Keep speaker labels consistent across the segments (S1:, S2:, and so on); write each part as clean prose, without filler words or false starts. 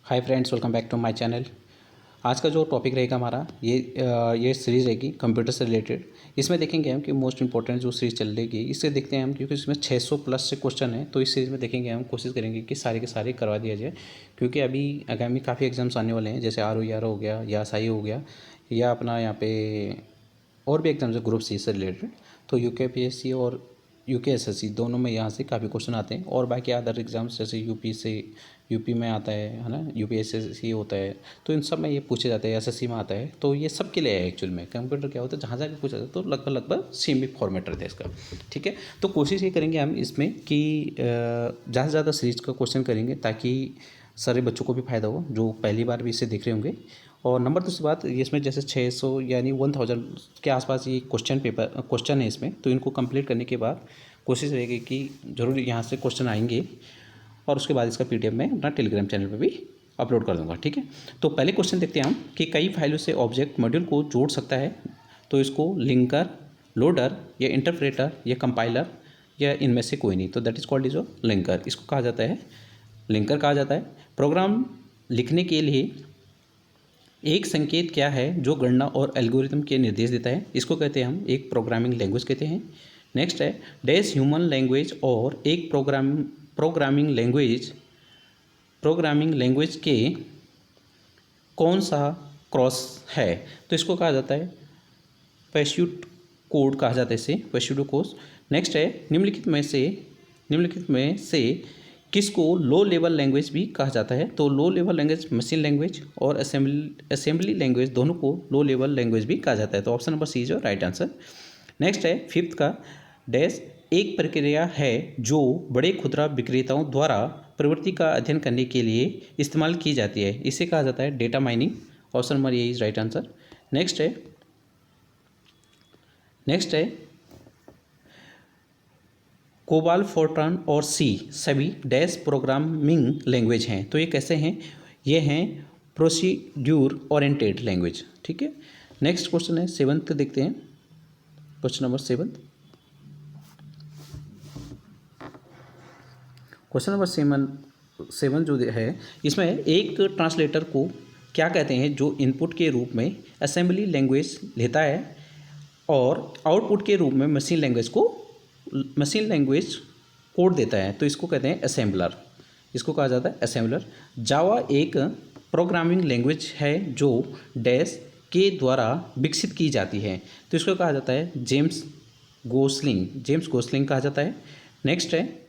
S1: Hi friends, welcome back to my channel. आज का जो टॉपिक रहेगा हमारा ये सीरीज़ रहेगी कंप्यूटर से रिलेटेड। इसमें देखेंगे हम कि मोस्ट इंपॉर्टेंट जो सीरीज़ चल रही इससे देखते हैं हम, क्योंकि इसमें 600 प्लस से क्वेश्चन है। तो इस सीरीज़ में देखेंगे हम, कोशिश करेंगे कि सारे के सारे करवा दिया जाए, क्योंकि अभी आगामी काफ़ी एग्जाम्स आने वाले हैं, जैसे ROER हो गया या SI हो गया, या अपना यहाँ पे और भी एग्जाम्स है ग्रुप C से रिलेटेड। तो UKPSC और UKSSC दोनों में यहाँ से काफ़ी क्वेश्चन आते हैं, और बाकी अदर एग्जाम्स जैसे यूपी में आता है ना, UPSSC होता है, तो इन सब में ये पूछे जाते हैं। SSC में आता है, तो ये सब के लिए है एक्चुअल में। कंप्यूटर क्या होता है, जहाँ जहाँ भी पूछा जाता है तो लगभग सेम ही फॉर्मेट रहता है इसका। ठीक है, तो कोशिश ये करेंगे हम इसमें कि ज़्यादा से ज़्यादा सीरीज का क्वेश्चन करेंगे, ताकि सारे बच्चों को भी फ़ायदा हो जो पहली बार भी इसे देख रहे होंगे। और नंबर दूसरी बात, इसमें जैसे 600 यानी 1000 के आसपास ये क्वेश्चन है इसमें, तो इनको कंप्लीट करने के बाद कोशिश रहेगी कि ज़रूर यहाँ से क्वेश्चन आएंगे, और उसके बाद इसका PDF मैं अपना टेलीग्राम चैनल पे भी अपलोड कर दूंगा। ठीक है, तो पहले क्वेश्चन देखते हैं हम कि कई फाइलों से ऑब्जेक्ट मॉड्यूल को जोड़ सकता है, तो इसको लिंकर, लोडर या इंटरप्रेटर या कंपाइलर या इनमें से कोई नहीं, तो that is called is linker. इसको कहा जाता है लिंकर कहा जाता है। प्रोग्राम लिखने के लिए एक संकेत क्या है जो गणना और एल्गोरिथम के निर्देश देता है, इसको कहते हैं हम एक प्रोग्रामिंग लैंग्वेज कहते हैं। नेक्स्ट है डैश ह्यूमन लैंग्वेज और एक प्रोग्रामिंग लैंग्वेज के कौन सा क्रॉस है, तो इसको कहा जाता है पैस्यूट कोड कहा जाता है इसे, पैस्यूडो कोड। नेक्स्ट है निम्नलिखित में से किसको लो लेवल लैंग्वेज भी कहा जाता है, तो low level language machine language और असेंबली लैंग्वेज दोनों को लो लेवल लैंग्वेज भी कहा जाता है, तो option number C is right answer. Next है फिफ्थ का डैश एक प्रक्रिया है जो बड़े खुदरा विक्रेताओं द्वारा प्रवृत्ति का अध्ययन करने के लिए इस्तेमाल की जाती है, इसे कहा जाता है data mining, option number A is right answer. Next है कोबाल, फोर्ट्रान और C सभी डैश प्रोग्रामिंग लैंग्वेज हैं, तो ये कैसे हैं, ये हैं प्रोसीड्यूर ओरिएंटेड लैंग्वेज। ठीक है, नेक्स्ट क्वेश्चन है 7th, देखते हैं क्वेश्चन नंबर 7। क्वेश्चन नंबर 7 जो है, इसमें एक ट्रांसलेटर को क्या कहते हैं जो इनपुट के रूप में असेंबली लैंग्वेज लेता है और आउटपुट के रूप में मशीन लैंग्वेज कोड देता है, तो इसको कहते हैं असेंबलर, इसको कहा जाता है असेंबलर। जावा एक प्रोग्रामिंग लैंग्वेज है जो डैश के द्वारा विकसित की जाती है, तो इसको कहा जाता है जेम्स गोसलिंग कहा जाता है। नेक्स्ट है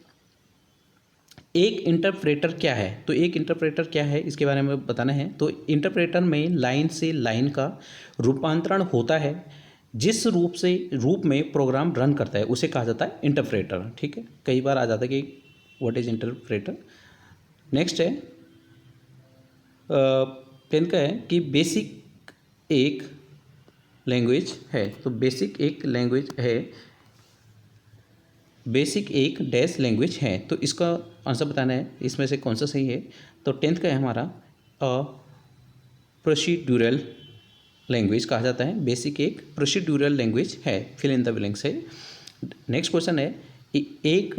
S1: एक इंटरप्रेटर क्या है, तो एक इंटरप्रेटर क्या है इसके बारे में बताना है। तो इंटरप्रेटर में लाइन से लाइन का रूपांतरण होता है, जिस रूप में प्रोग्राम रन करता है उसे कहा जाता है इंटरप्रेटर। ठीक है, कई बार आ जाता है कि व्हाट इज इंटरप्रेटर। नेक्स्ट है 10th का है कि बेसिक एक लैंग्वेज है, तो बेसिक एक डैश लैंग्वेज है, तो इसका आंसर बताना है इसमें से कौन सा सही है। तो 10th का है हमारा प्रोसीड्यूरल लैंग्वेज कहा जाता है, बेसिक एक प्रोसीड्यूरल लैंग्वेज है, फिल इन द ब्लैंक्स है। नेक्स्ट क्वेश्चन है एक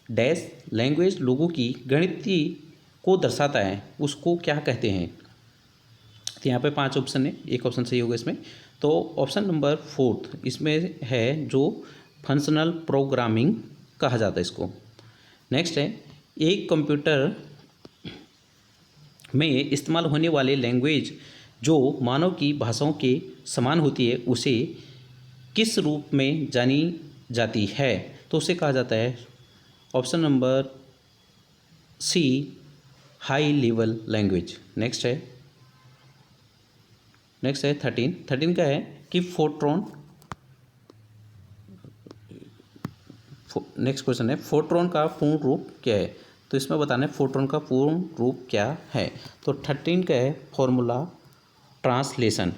S1: डैश लैंग्वेज लोगों की गणितीय को दर्शाता है, उसको क्या कहते हैं, तो यहाँ पे 5 ऑप्शन है, एक ऑप्शन सही होगा इसमें, तो ऑप्शन नंबर 4 इसमें है जो फंक्शनल प्रोग्रामिंग कहा जाता है इसको। नेक्स्ट है एक कंप्यूटर में इस्तेमाल होने वाले लैंग्वेज जो मानव की भाषाओं के समान होती है उसे किस रूप में जानी जाती है, तो उसे कहा जाता है option number C high level language. Next है 13 का है कि नेक्स्ट क्वेश्चन है फोर्ट्रॉन का पूर्ण रूप क्या है, तो इसमें बताना है फोर्ट्रॉन का पूर्ण रूप क्या है। तो 13 का है फॉर्मूला ट्रांसलेशन,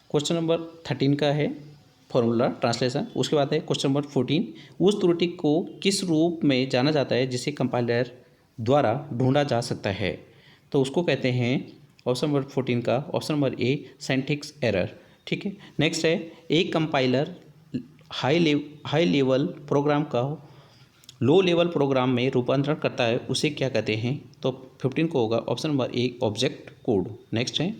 S1: क्वेश्चन नंबर 13 का है फॉर्मूला ट्रांसलेशन। उसके बाद है क्वेश्चन नंबर 14 उस त्रुटि को किस रूप में जाना जाता है जिसे कंपाइलर द्वारा ढूंढा जा सकता है, तो उसको कहते हैं ऑप्शन नंबर 14 का option number A syntax error. ठीक है, नेक्स्ट है एक कंपाइलर हाई लेवल प्रोग्राम का लो लेवल प्रोग्राम में रूपांतरण करता है उसे क्या कहते हैं? तो 15 को होगा option number A object code. Next है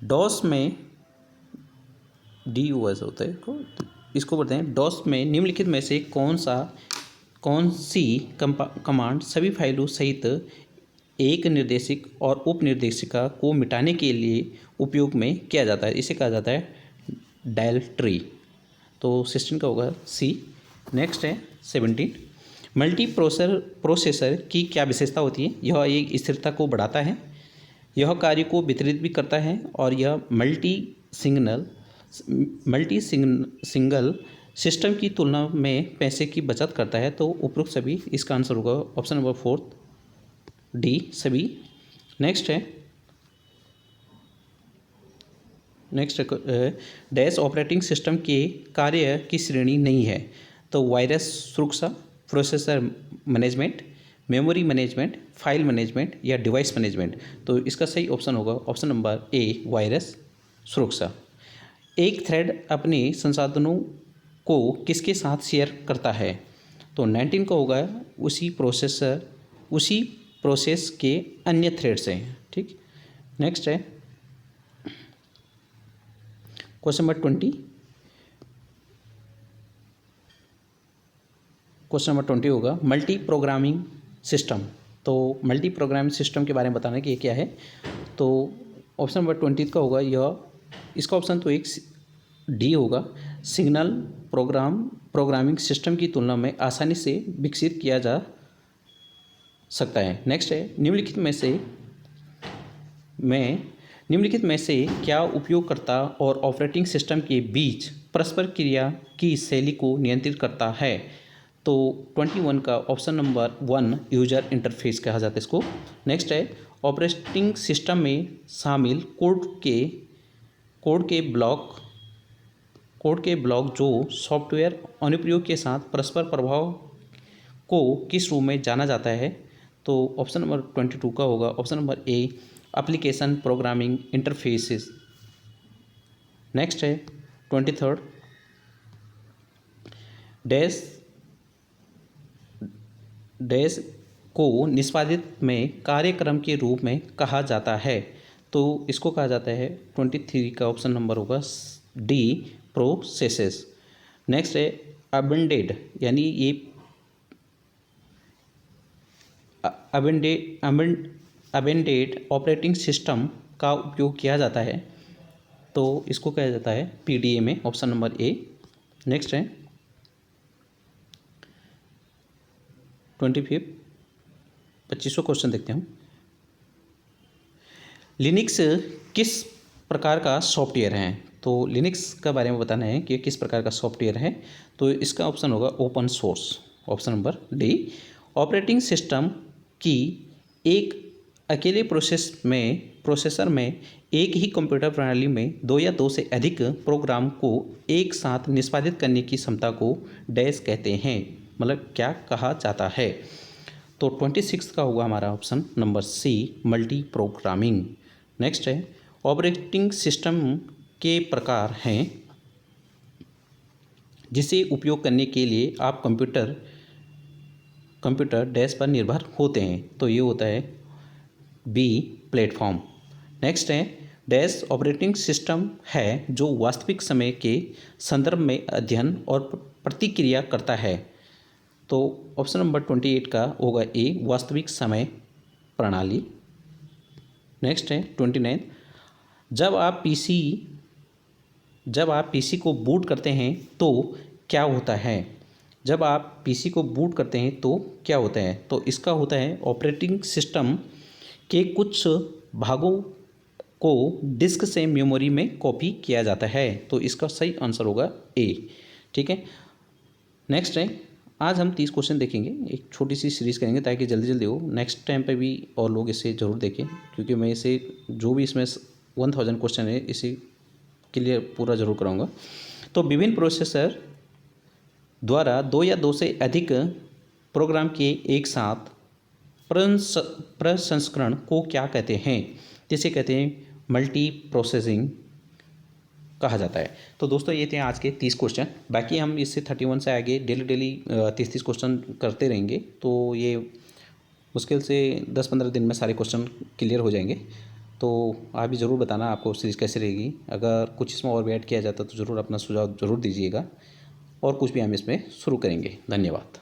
S1: डॉस में DOS होता है इसको बोलते हैं। डॉस में निम्नलिखित में से कौन सी कमांड सभी फाइलों सहित एक निर्देशिक और उप निर्देशिका को मिटाने के लिए उपयोग में किया जाता है? इसे कहा जाता है डायरेक्टरी। तो 16 का होगा सी। नेक्स्ट है 17 मल्टी प्रोसेसर की क्या विशेषता होती है? यह एक स्थिरता को बढ़ाता है, यह कार्य को वितरित भी करता है और यह मल्टी सिंगल सिस्टम की तुलना में पैसे की बचत करता है। तो उपरोक्त सभी, इसका आंसर होगा ऑप्शन नंबर 4 डी सभी। नेक्स्ट डैश ऑपरेटिंग सिस्टम के कार्य की श्रेणी नहीं है। तो वायरस सुरक्षा, processor management, memory management, file management या डिवाइस मैनेजमेंट। तो इसका सही ऑप्शन होगा ऑप्शन नंबर ए वायरस सुरक्षा। एक थ्रेड अपने संसाधनों को किसके साथ शेयर करता है? तो 19 का होगा उसी प्रोसेस के अन्य थ्रेड से। ठीक। नेक्स्ट है क्वेश्चन नंबर 20। क्वेश्चन नंबर 20 होगा मल्टी प्रोग्रामिंग सिस्टम। तो मल्टी प्रोग्रामिंग सिस्टम के बारे में बताना कि ये क्या है। तो ऑप्शन नंबर 20 का होगा इसका ऑप्शन तो एक डी होगा। सिग्नल प्रोग्रामिंग सिस्टम की तुलना में आसानी से विकसित किया जा सकता है। नेक्स्ट है निम्नलिखित में से क्या उपयोगकर्ता और ऑपरेटिंग सिस्टम के बीच परस्पर क्रिया की शैली को नियंत्रित करता है? तो 21 का ऑप्शन नंबर 1 यूजर इंटरफेस कहा जाता है इसको। नेक्स्ट है ऑपरेटिंग सिस्टम में शामिल कोड के ब्लॉक जो सॉफ्टवेयर अनुप्रयोग के साथ परस्पर प्रभाव को किस रूप में जाना जाता है? तो ऑप्शन नंबर 22 का होगा option number A application programming interfaces. Next है 23 डैश को निष्पादित में कार्यक्रम के रूप में कहा जाता है। तो इसको कहा जाता है 23 का ऑप्शन नंबर होगा डी प्रोसेसेस। नेक्स्ट है अबेंडेड यानी ये अबेंडेड ऑपरेटिंग सिस्टम का उपयोग किया जाता है। तो इसको कहा जाता है PDA में ऑप्शन नंबर ए। नेक्स्ट है 25 25वां क्वेश्चन देखते हैं। लिनक्स किस प्रकार का सॉफ्टवेयर है? तो लिनक्स के बारे में बताना है कि किस प्रकार का सॉफ्टवेयर है। तो इसका ऑप्शन होगा open source option number D. Operating system की एक अकेले प्रोसेसर में एक ही कंप्यूटर प्रणाली में दो या दो से अधिक प्रोग्राम को एक साथ निष्पादित करने की क्षमता को डैश कहते हैं, मतलब क्या कहा जाता है? तो 26 का होगा हमारा option number C multiprogramming. Next है ऑपरेटिंग सिस्टम के प्रकार हैं जिसे उपयोग करने के लिए आप कंप्यूटर डैश पर निर्भर होते हैं। तो ये होता है बी प्लेटफॉर्म। नेक्स्ट है डैश ऑपरेटिंग सिस्टम है जो वास्तविक समय के संदर्भ में अध्ययन और प्रतिक्रिया करता है। तो ऑप्शन नंबर 28 का होगा ए वास्तविक समय प्रणाली। नेक्स्ट है 29 जब आप पीसी को बूट करते हैं तो क्या होता है? जब आप पीसी को बूट करते हैं तो क्या होता है? तो इसका होता है ऑपरेटिंग सिस्टम के कुछ भागों को डिस्क से मेमोरी में कॉपी किया जाता है। तो इसका सही आंसर होगा ए। ठीक है। नेक्स्ट है आज हम 30 क्वेश्चन देखेंगे, एक छोटी सी सीरीज़ करेंगे ताकि जल्दी जल्दी हो। नेक्स्ट टाइम पे भी और लोग इसे ज़रूर देखें क्योंकि मैं इसे जो भी इसमें 1000 क्वेश्चन है इसी के लिए पूरा ज़रूर कराऊंगा। तो विभिन्न प्रोसेसर द्वारा दो या दो से अधिक प्रोग्राम के एक साथ प्रसंस्करण को क्या कहते हैं? जिसे कहते हैं मल्टी प्रोसेसिंग। कहा जाता है। तो दोस्तों ये थे आज के 30 क्वेश्चन। बाकी हम इससे 31 से आगे डेली 30 क्वेश्चन करते रहेंगे, तो ये मुश्किल से 10-15 दिन में सारे क्वेश्चन क्लियर हो जाएंगे। तो आप भी ज़रूर बताना आपको सीरीज़ कैसे रहेगी। अगर कुछ इसमें और भी ऐड किया जाता तो ज़रूर अपना सुझाव ज़रूर दीजिएगा, और कुछ भी हम इसमें शुरू करेंगे। धन्यवाद।